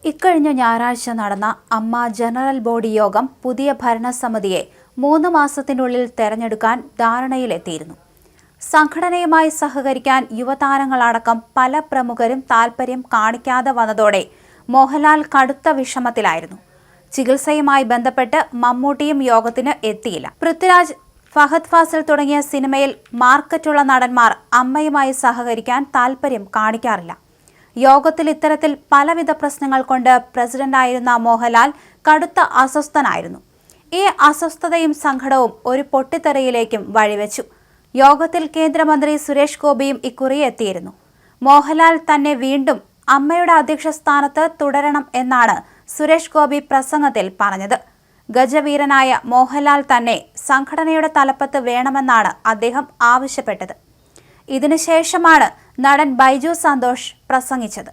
ഇക്കഴിഞ്ഞ ഞായറാഴ്ച നടന്ന അമ്മ ജനറൽ ബോഡി യോഗം പുതിയ ഭരണസമിതിയെ 3 മാസത്തിനുള്ളിൽ തെരഞ്ഞെടുക്കാൻ ധാരണയിലെത്തിയിരുന്നു. സംഘടനയുമായി സഹകരിക്കാൻ യുവതാരങ്ങളടക്കം പല പ്രമുഖരും താൽപര്യം കാണിക്കാതെ വന്നതോടെ മോഹൻലാൽ കടുത്ത വിഷമത്തിലായിരുന്നു. ചികിത്സയുമായി ബന്ധപ്പെട്ട് മമ്മൂട്ടിയും യോഗത്തിന് എത്തിയില്ല. പൃഥ്വിരാജ്, ഫഹദ് ഫാസിൽ തുടങ്ങിയ സിനിമയിൽ മാർക്കറ്റുള്ള നടന്മാർ അമ്മയുമായി സഹകരിക്കാൻ താൽപര്യം കാണിക്കാറില്ല. യോഗത്തിൽ ഇത്തരത്തിൽ പലവിധ പ്രശ്നങ്ങൾ കൊണ്ട് പ്രസിഡന്റായിരുന്ന മോഹൻലാൽ കടുത്ത അസ്വസ്ഥനായിരുന്നു. ഈ അസ്വസ്ഥതയും സങ്കടവും ഒരു പൊട്ടിത്തെറിയിലേക്കും വഴിവെച്ചു. യോഗത്തിൽ കേന്ദ്രമന്ത്രി സുരേഷ് ഗോപിയും ഇക്കുറി എത്തിയിരുന്നു. മോഹൻലാൽ തന്നെ വീണ്ടും അമ്മയുടെ അധ്യക്ഷ സ്ഥാനത്ത് തുടരണം എന്നാണ് സുരേഷ് ഗോപി പ്രസംഗത്തിൽ പറഞ്ഞത്. ഗജവീരനായ മോഹൻലാൽ തന്നെ സംഘടനയുടെ തലപ്പത്ത് വേണമെന്നാണ് അദ്ദേഹം ആവശ്യപ്പെട്ടത്. ഇതിനുശേഷമാണ് നടൻ ബൈജു സന്തോഷ് പ്രസംഗിച്ചത്.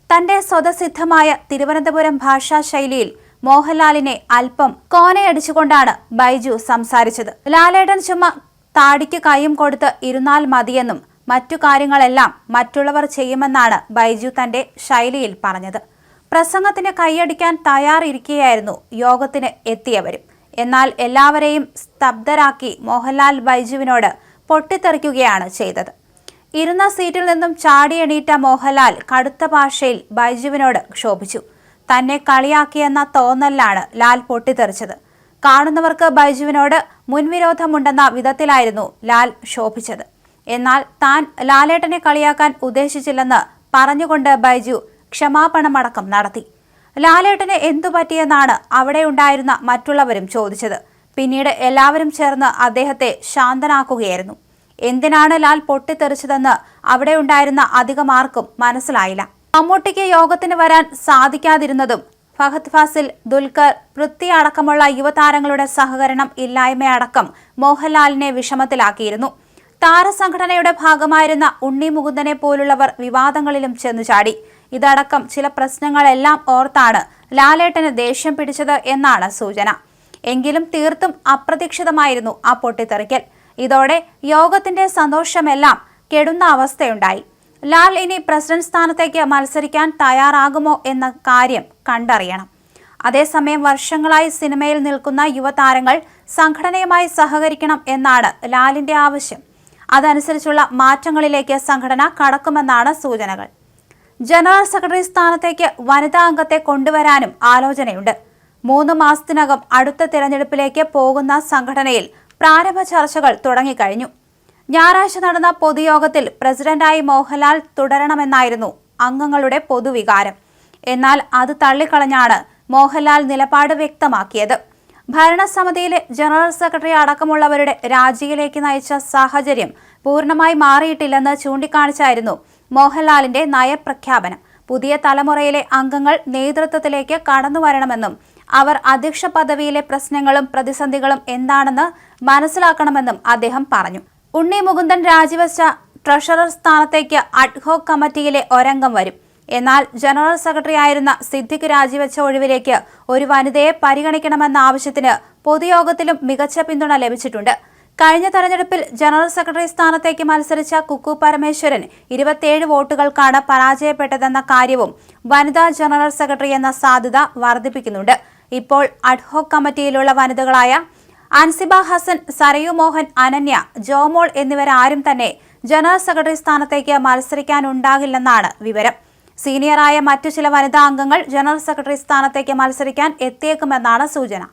തന്റെ സ്വതസിദ്ധമായ തിരുവനന്തപുരം ഭാഷാ ശൈലിയിൽ മോഹൻലാലിനെ അല്പം കോനയടിച്ചുകൊണ്ടാണ് ബൈജു സംസാരിച്ചത്. ലാലേട്ടൻ ചുമ്മാ താടിക്ക് കൈയും കൊടുത്ത് ഇരുന്നാൽ മതിയെന്നും മറ്റു കാര്യങ്ങളെല്ലാം മറ്റുള്ളവർ ചെയ്യുമെന്നാണ് ബൈജു തന്റെ ശൈലിയിൽ പറഞ്ഞത്. പ്രസംഗത്തിന് കൈയടിക്കാൻ തയ്യാറിരിക്കുകയായിരുന്നു യോഗത്തിന് എത്തിയവരും. എന്നാൽ എല്ലാവരെയും സ്തബ്ധരാക്കി മോഹൻലാൽ ബൈജുവിനോട് പൊട്ടിത്തെറിക്കുകയാണ് ചെയ്തത്. ഇരുന്ന സീറ്റിൽ നിന്നും ചാടി എണീറ്റ മോഹൻലാൽ കടുത്ത ഭാഷയിൽ ബൈജുവിനോട് ക്ഷോഭിച്ചു. തന്നെ കളിയാക്കിയെന്ന തോന്നലിലാണ് ലാൽ പൊട്ടിത്തെറിച്ചത്. കാണുന്നവർക്ക് ബൈജുവിനോട് മുൻവിരോധമുണ്ടെന്ന വിധത്തിലായിരുന്നു ലാൽ ക്ഷോഭിച്ചത്. എന്നാൽ താൻ ലാലേട്ടനെ കളിയാക്കാൻ ഉദ്ദേശിച്ചില്ലെന്ന് പറഞ്ഞുകൊണ്ട് ബൈജു ക്ഷമാപണമടക്കം നടത്തി. ലാലേട്ടന് എന്തു പറ്റിയെന്നാണ് അവിടെ ഉണ്ടായിരുന്ന മറ്റുള്ളവരും ചോദിച്ചത്. പിന്നീട് എല്ലാവരും ചേർന്ന് അദ്ദേഹത്തെ ശാന്തനാക്കുകയായിരുന്നു. എന്തിനാണ് ലാൽ പൊട്ടിത്തെറിച്ചതെന്ന് അവിടെ ഉണ്ടായിരുന്ന അധികം ആർക്കും മനസ്സിലായില്ല. മമ്മൂട്ടിക്ക് യോഗത്തിന് വരാൻ സാധിക്കാതിരുന്നതും ഫഹദ് ഫാസിൽ, ദുൽഖർ, പൃഥ്വി അടക്കമുള്ള യുവതാരങ്ങളുടെ സഹകരണം ഇല്ലായ്മയടക്കം മോഹൻലാലിനെ വിഷമത്തിലാക്കിയിരുന്നു. താരസംഘടനയുടെ ഭാഗമായിരുന്ന ഉണ്ണി മുകുന്ദനെ പോലുള്ളവർ വിവാദങ്ങളിലും ചെന്നുചാടി. ഇതടക്കം ചില പ്രശ്നങ്ങളെല്ലാം ഓർത്താണ് ലാലേട്ടന് ദേഷ്യം പിടിച്ചത് എന്നാണ് സൂചന. എങ്കിലും തീർത്തും അപ്രതീക്ഷിതമായിരുന്നു ആ പൊട്ടിത്തെറിക്കൽ. ഇതോടെ യോഗത്തിന്റെ സന്തോഷമെല്ലാം കെടുന്ന അവസ്ഥയുണ്ടായി. ലാൽ ഇനി പ്രസിഡന്റ് സ്ഥാനത്തേക്ക് മത്സരിക്കാൻ തയ്യാറാകുമോ എന്ന കാര്യം കണ്ടറിയണം. അതേസമയം വർഷങ്ങളായി സിനിമയിൽ നിൽക്കുന്ന യുവതാരങ്ങൾ സംഘടനയുമായി സഹകരിക്കണം എന്നാണ് ലാലിന്റെ ആവശ്യം. അതനുസരിച്ചുള്ള മാറ്റങ്ങളിലേക്ക് സംഘടന കടക്കുമെന്നാണ് സൂചനകൾ. ജനറൽ സെക്രട്ടറി സ്ഥാനത്തേക്ക് വനിതാ അംഗത്തെ കൊണ്ടുവരാനും ആലോചനയുണ്ട്. 3 മാസത്തിനകം അടുത്ത തിരഞ്ഞെടുപ്പിലേക്ക് പോകുന്ന സംഘടനയിൽ പ്രാരംഭ ചർച്ചകൾ തുടങ്ങിക്കഴിഞ്ഞു. ഞായറാഴ്ച നടന്ന പൊതുയോഗത്തിൽ പ്രസിഡന്റായി മോഹൻലാൽ തുടരണമെന്നായിരുന്നു അംഗങ്ങളുടെ പൊതുവികാരം. എന്നാൽ അത് തള്ളിക്കളഞ്ഞാണ് മോഹൻലാൽ നിലപാട് വ്യക്തമാക്കിയത്. ഭരണസമിതിയിലെ ജനറൽ സെക്രട്ടറി അടക്കമുള്ളവരുടെ രാജിയിലേക്ക് നയിച്ച സാഹചര്യം പൂർണ്ണമായി മാറിയിട്ടില്ലെന്ന് ചൂണ്ടിക്കാണിച്ചായിരുന്നു മോഹൻലാലിന്റെ നയപ്രഖ്യാപനം. പുതിയ തലമുറയിലെ അംഗങ്ങൾ നേതൃത്വത്തിലേക്ക് കടന്നുവരണമെന്നും അവർ അധ്യക്ഷ പദവിയിലെ പ്രശ്നങ്ങളും പ്രതിസന്ധികളും എന്താണെന്ന് മനസ്സിലാക്കണമെന്നും അദ്ദേഹം പറഞ്ഞു. ഉണ്ണി മുകുന്ദൻ രാജിവെച്ച ട്രഷറർ സ്ഥാനത്തേക്ക് അഡ്ഹോക് കമ്മിറ്റിയിലെ ഒരംഗം വരും. എന്നാൽ ജനറൽ സെക്രട്ടറി ആയിരുന്ന സിദ്ദിഖ് രാജിവെച്ച ഒഴിവിലേക്ക് ഒരു വനിതയെ പരിഗണിക്കണമെന്ന ആവശ്യത്തിന് പൊതുയോഗത്തിലും മികച്ച പിന്തുണ ലഭിച്ചിട്ടുണ്ട്. കഴിഞ്ഞ തെരഞ്ഞെടുപ്പിൽ ജനറൽ സെക്രട്ടറി സ്ഥാനത്തേക്ക് മത്സരിച്ച കുക്കു പരമേശ്വരൻ 27 വോട്ടുകൾക്കാണ് പരാജയപ്പെട്ടതെന്ന കാര്യവും വനിതാ ജനറൽ സെക്രട്ടറി എന്ന സാധ്യത വർദ്ധിപ്പിക്കുന്നുണ്ട്. ഇപ്പോൾ അഡ്ഹോക് കമ്മിറ്റിയിലുള്ള വനിതകളായ അൻസിബ ഹസൻ, സരയു മോഹൻ, അനന്യ, ജോമോൾ എന്നിവരാരും തന്നെ ജനറൽ സെക്രട്ടറി സ്ഥാനത്തേക്ക് മത്സരിക്കാനുണ്ടാകില്ലെന്നാണ് വിവരം. സീനിയറായ മറ്റു ചില വനിതാ അംഗങ്ങൾ ജനറൽ സെക്രട്ടറി സ്ഥാനത്തേക്ക് മത്സരിക്കാൻ എത്തിയേക്കുമെന്നാണ് സൂചന.